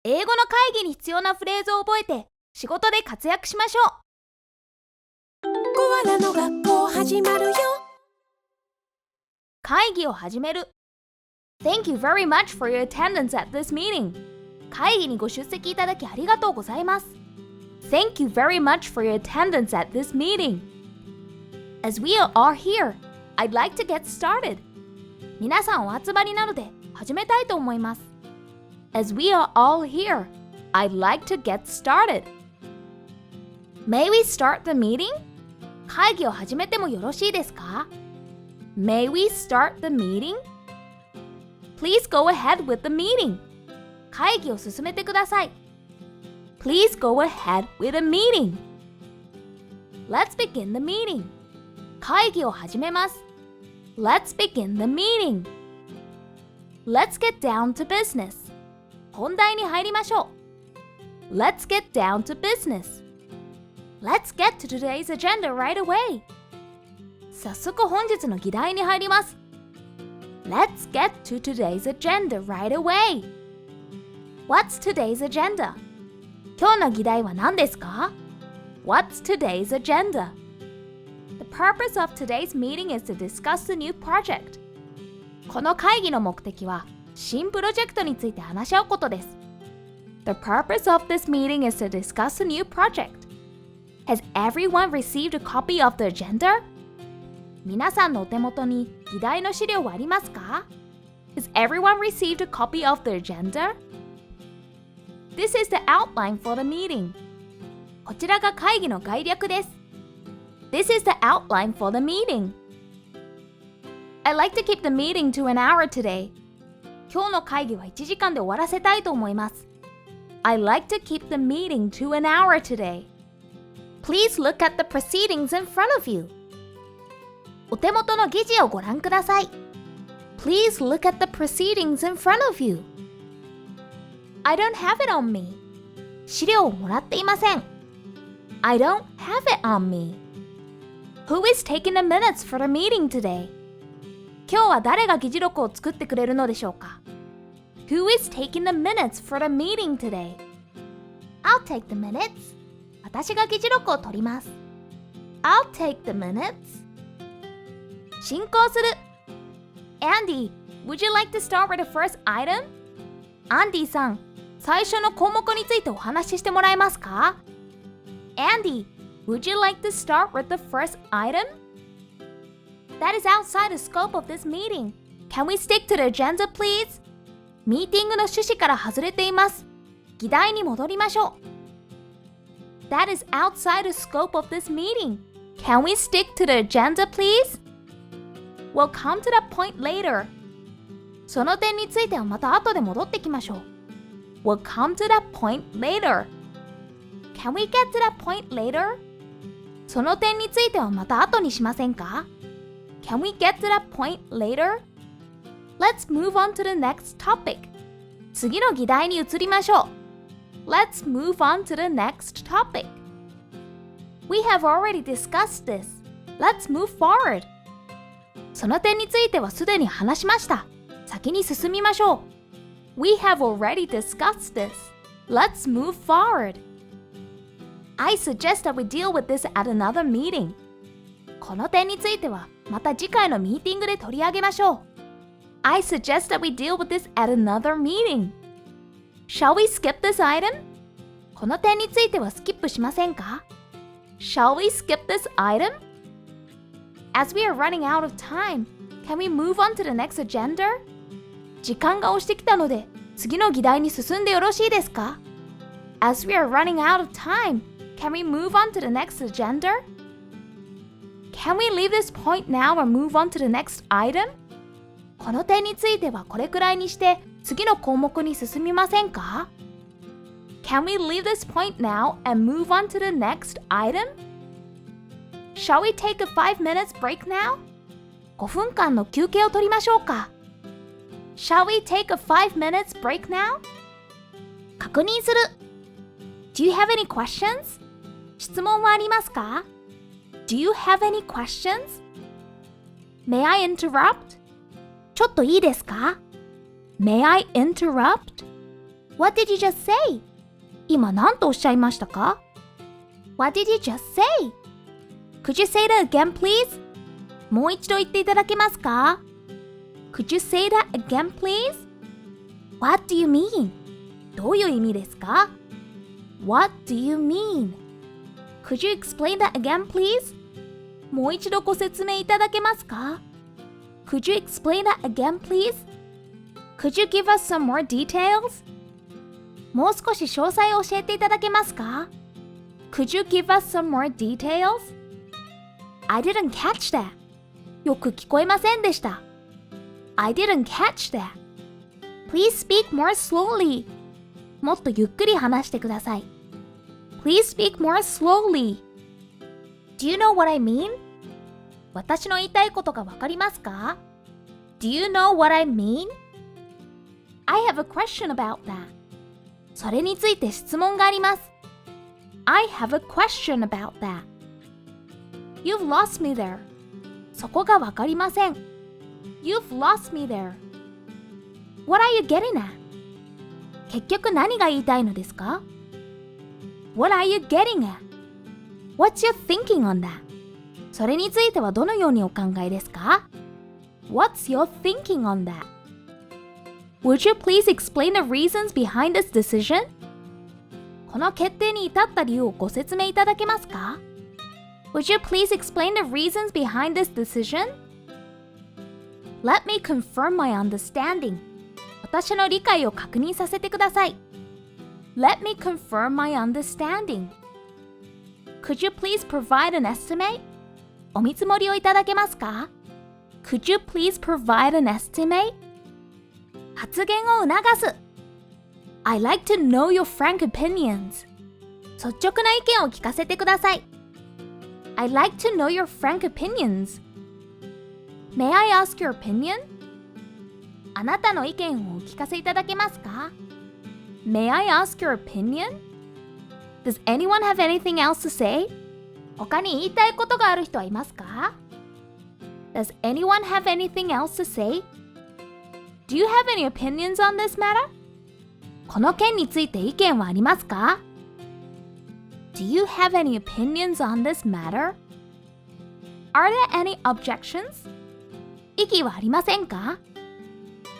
英語の会議に必要なフレーズを覚えて仕事で活躍しましょう。コアラの学校始まるよ。会議を始める。 Thank you very much for your attendance at this meeting. 会議にご出席いただきありがとうございます。 Thank you very much for your attendance at this meeting. As we are all here, I'd like to get started. 皆さんお集まりなので始めたいと思います。As we are all here, I'd like to get started. May we start the meeting? 会議を始めてもよろしいですか？ May we start the meeting? Please go ahead with the meeting. 会議を進めてください。Please go ahead with the meeting. Let's begin the meeting. 会議を始めます。Let's begin the meeting. Let's get down to business. 本題に入りましょう。Let's get down to business. Let's get to today's agenda right away. 早速本日の議題に入ります。Let's get to today's agenda right away. What's today's agenda? 今日の議題は何ですか？ What's today's agenda? The purpose of today's meeting is to discuss the new project. この会議の目的は新プロジェクトについて話し合うことです。The purpose of this meeting is to discuss a new project. Has everyone received a copy of the agenda? 皆さんのお手元に議題の資料はありますか？ Has everyone received a copy of the agenda? This is the outline for the meeting. こちらが会議の概略です。This is the outline for the meeting. I'd like to keep the meeting to an hour today. 今日の会議は1時間で終わらせたいと思います。I'd like to keep the meeting to an hour today. Please look at the proceedings in front of you. お手元の議事をご覧ください。Please look at the proceedings in front of you. I don't have it on me. 資料をもらっていません。I don't have it on me. Who is taking the minutes for the meeting today? 今日は誰が議事録を作ってくれるのでしょうか？ Who is taking the minutes for the meeting today? I'll take the minutes. 私が議事録を取ります。I'll take the minutes. 進行する。Andy, would you like to start with the first item? アンディさん、最初の項目についてお話ししてもらえますか？ Andy, would you like to start with the first item?That is outside the scope of this meeting. Can we stick to the agenda, please? ミーティングの趣旨から外れています。議題に戻りましょう。That is outside the scope of this meeting. Can we stick to the agenda, please? We'll come to that point later. その点についてはまた後で戻ってきましょう。We'll come to that point later. Can we get to that point later? その点についてはまた後にしませんか？Can we get to that point later? Let's move on to the next topic. 次の議題に移りましょう。Let's move on to the next topic. We have already discussed this. Let's move forward. その点についてはすでに話しました。先に進みましょう。We have already discussed this. Let's move forward. I suggest that we deal with this at another meeting. この点についてはまた次回のミーティングで取り上げましょう。I suggest that we deal with this at another meeting. Shall we skip this item? この点についてはスキップしませんか？ Shall we skip this item? As we are running out of time, can we move on to the next agenda? 時間が押してきたので次の議題に進んでよろしいですか？ As we are running out of time, can we move on to the next agenda?Can we leave this point now and move on to the next item? この点についてはこれくらいにして次の項目に進みませんか？ Can we leave this point now and move on to the next item? Shall we take a 5 minutes break now? 5分間の休憩を取りましょうか？ Shall we take a 5 minutes break now? 確認する。Do you have any questions? 質問はありますか？Do you have any questions? May I interrupt? ちょっといいですか？ May I interrupt? What did you just say? 今何とおっしゃいましたか？ What did you just say? Could you say that again, please? もう一度言っていただけますか？ Could you say that again, please? What do you mean? どういう意味ですか？ What do you mean? Could you explain that again, please? もう一度ご説明いただけますか？ Could you explain that again, please? Could you give us some more details? もう少し詳細を教えていただけますか？ Could you give us some more details? I didn't catch that. よく聞こえませんでした。I didn't catch that. Please speak more slowly. もっとゆっくり話してください。Please speak more slowly. Do you know what I mean? 私の言いたいことがわかりますか？ Do you know what I mean? I have a question about that. それについて質問があります。I have a question about that. You've lost me there. そこがわかりません。You've lost me there. What are you getting at? 結局何が言いたいのですか？ What are you getting at? What's your thinking on that? それについてはどのようにお考えですか？ What's your thinking on that? Would you please explain the reasons behind this decision? この決定に至った理由をご説明いただけますか？ Would you please explain the reasons behind this decision? Let me confirm my understanding. 私の理解を確認させてください。Let me confirm my understanding. Could you please provide an estimate? お見積もりをいただけますか？ Could you please provide an estimate? 発言を促す。I'd like to know your frank opinions. 率直な意見を聞かせてください。I'd like to know your frank opinions. May I ask your opinion? あなたの意見をお聞かせいただけますか？ May I ask your opinion? Does anyone have anything else to say? 他に言いたいことがある人はいますか？ Does anyone have anything else to say? Do you have any opinions on this matter? この件について意見はありますか？ Do you have any opinions on this matter? Are there any objections? 異議はありませんか？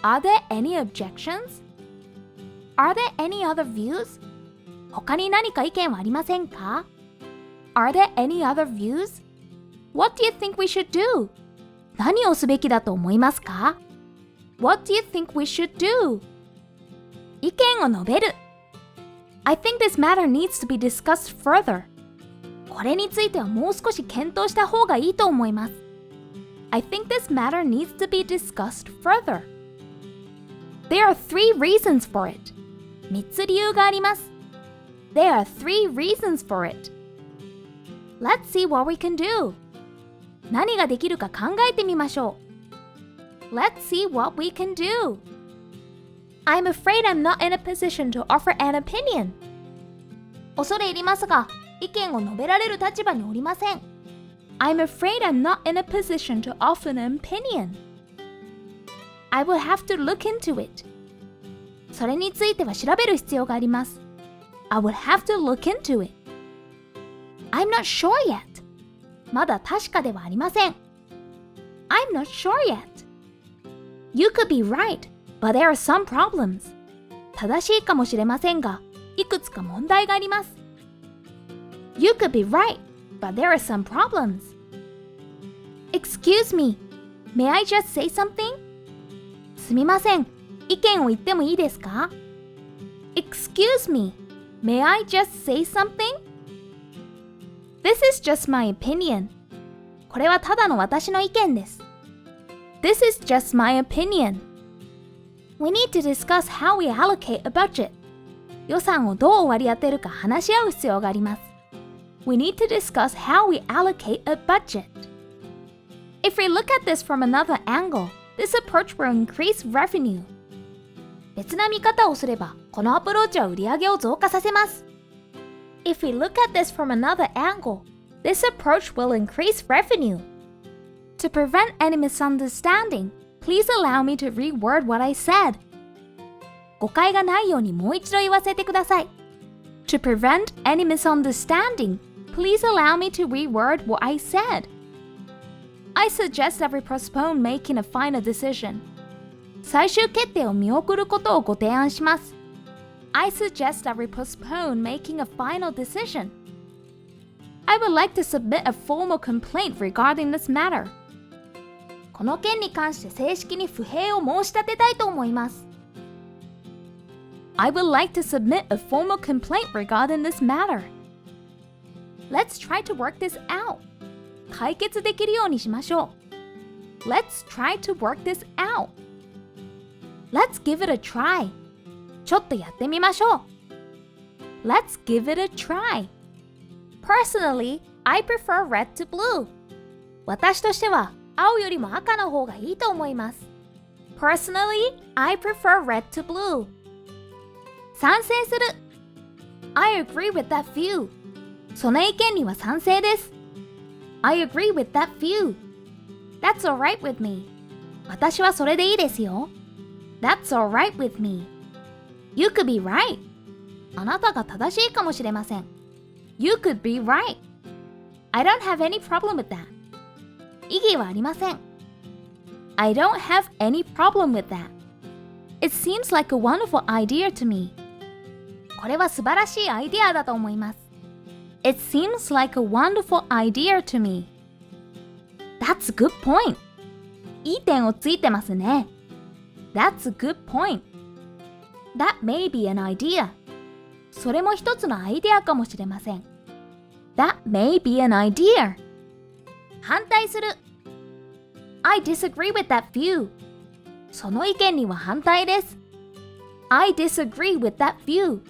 Are there any objections? Are there any other views? 他に何か意見はありませんか？ Are there any other views? What do you think we should do? 何をすべきだと思いますか？ What do you think we should do? 意見を述べる。I think this matter needs to be discussed further. これについてはもう少し検討した方がいいと思います。I think this matter needs to be discussed further. There are 3 reasons for it. 3つ理由があります。There are 3 reasons for it. Let's see what we can do. 何ができるか考えてみましょう。Let's see what we can do. I'm afraid I'm not in a position to offer an opinion. 恐れ入りますが、意見を述べられる立場におりません。I'm afraid I'm not in a position to offer an opinion. I will have to look into it. それについては調べる必要があります。I would have to look into it. I'm not sure yet. まだ確かではありません。I'm not sure yet. You could be right, but there are some problems. 正しいかもしれませんが、いくつか問題があります。You could be right, but there are some problems. Excuse me, may I just say something? すみません、意見を言ってもいいですか？ Excuse me, may I just say something? This is just my opinion. これはただの私の意見です。This is just my opinion. We need to discuss how we allocate a budget. 予算をどう割り当てるか話し合う必要があります。We need to discuss how we allocate a budget. If we look at this from another angle, this approach will increase revenue. 別な見方をすれば、このアプローチは売上を増加させます。If we look at this from another angle, this approach will increase revenue. To prevent any misunderstanding, please allow me to reword what I said. 誤解がないようにもう一度言わせてください。To prevent any misunderstanding, please allow me to reword what I said. I suggest that we postpone making a final decision. 最終決定を見送ることをご提案します。I suggest that we postpone making a final decision. I would like to submit a formal complaint regarding this matter. この件に関して正式に不平を申し立てたいと思います。I would like to submit a formal complaint regarding this matter. Let's try to work this out. 解決できるようにしましょう。Let's try to work this out. Let's give it a try. ちょっとやってみましょう。Let's give it a try. Personally, I prefer red to blue. 私としては青よりも赤の方がいいと思います。Personally, I prefer red to blue. 賛成する。I agree with that view. その意見には賛成です。I agree with that view. That's alright with me. 私はそれでいいですよ。That's alright with me. You could be right. あなたが正しいかもしれません。You could be right. I don't have any problem with that. 異議はありません。I don't have any problem with that. It seems like a wonderful idea to me. これは素晴らしいアイデアだと思います。It seems like a wonderful idea to me. That's a good point. いい点をついてますね。That's a good point. That may be an idea. それも一つのアイデアかもしれません。That may be an idea. 反対する。I disagree with that view. その意見には反対です。I disagree with that view.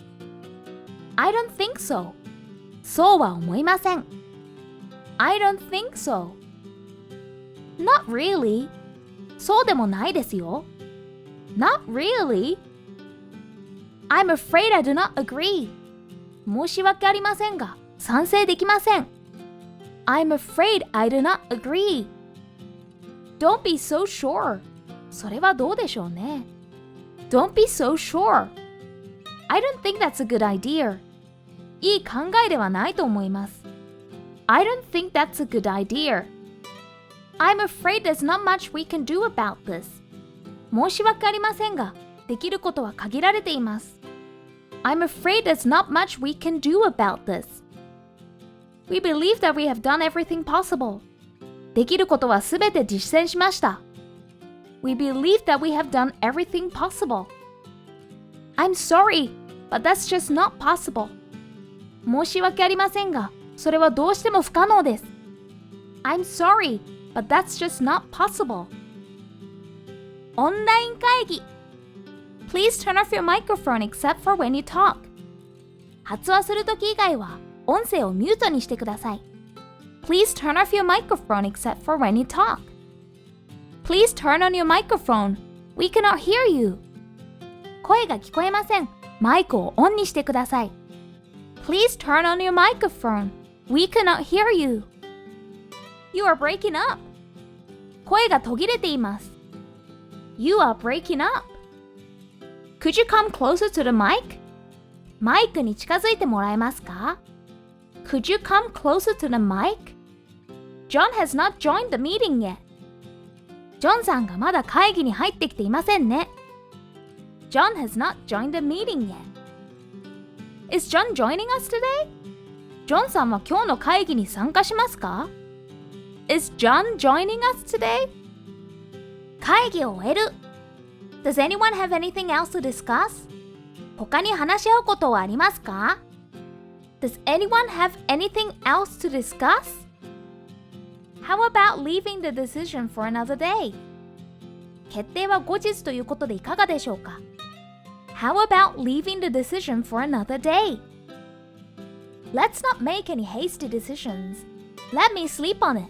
I don't think so. そうは思いません。I don't think so. Not really. そうでもないですよ。Not really. I'm afraid I do not agree. 申し訳ありませんが、賛成できません。I'm afraid I do not agree. Don't be so sure. それはどうでしょうね。Don't be so sure. I don't think that's a good idea. いい考えではないと思います。I don't think that's a good idea. I'm afraid there's not much we can do about this. 申し訳ありませんが、できることは限られています。I'm afraid there's not much we can do about this. We believe that we have done everything possible. できることはすべて実践しました。We believe that we have done everything possible. I'm sorry, but that's just not possible. 申し訳ありませんが、それはどうしても不可能です。I'm sorry, but that's just not possible. オンライン会議。Please turn off your microphone except for when you talk. 発話するとき以外は音声をミュートにしてください。Please turn off your microphone except for when you talk. Please turn on your microphone. We cannot hear you. 声が聞こえません。マイクをオンにしてください。Please turn on your microphone. We cannot hear you. You are breaking up. 声が途切れています。You are breaking up. Could you come closer to the mic? マイクに近づいてもらえますか？ Could you come closer to the mic? John has not joined the meeting yet. ジョンさんがまだ会議に入ってきていませんね。John has not joined the meeting yet. Is John joining us today? ジョンさんは今日の会議に参加しますか？ Is John joining us today? 会議を終える。Does anyone have anything else to discuss? 他に話し合うことはありますか？ Does anyone have anything else to discuss? How about leaving the decision for another day? 決定は後日ということでいかがでしょうか？ How about leaving the decision for another day? Let's not make any hasty decisions. Let me sleep on it.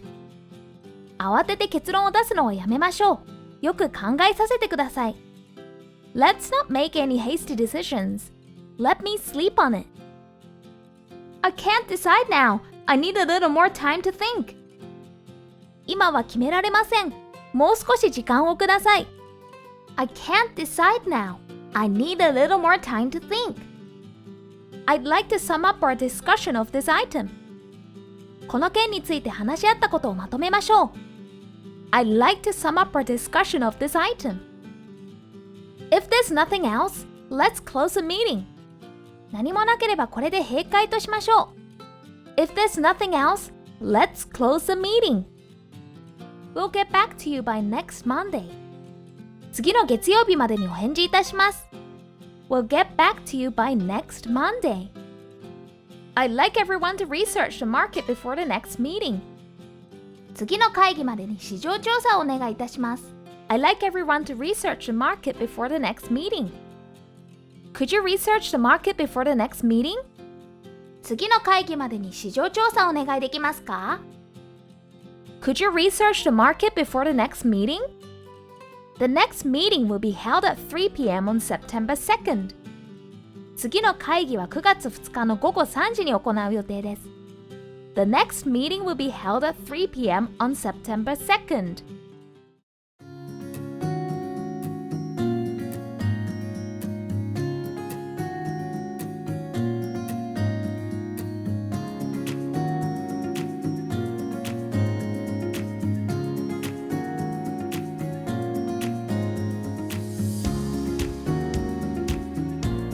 慌てて結論を出すのをやめましょう。よく考えさせてください。Let's not make any hasty decisions. Let me sleep on it. I can't decide now. I need a little more time to think. 今は決められません。もう少し時間をください。I can't decide now. I need a little more time to think. I'd like to sum up our discussion of this item. この件について話し合ったことをまとめましょう。I'd like to sum up our discussion of this item. If there's nothing else, let's close the meeting. 何もなければこれで閉会としましょう。If there's nothing else, let's close the meeting. We'll get back to you by next Monday. 次の月曜日までにお返事いたします。We'll get back to you by next Monday. I'd like everyone to research the market before the next meeting. 次の会議までに市場調査をお願いいたします。I'd like everyone to research the market before the next meeting. Could you research the market before the next meeting? 次の会議までに市場調査をお願いできますか？ Could you research the market before the next meeting? The next meeting will be held at 3 p.m. on September 2nd. 次の会議は9月2日の午後3時に行う予定です。The next meeting will be held at 3 p.m. on September 2nd.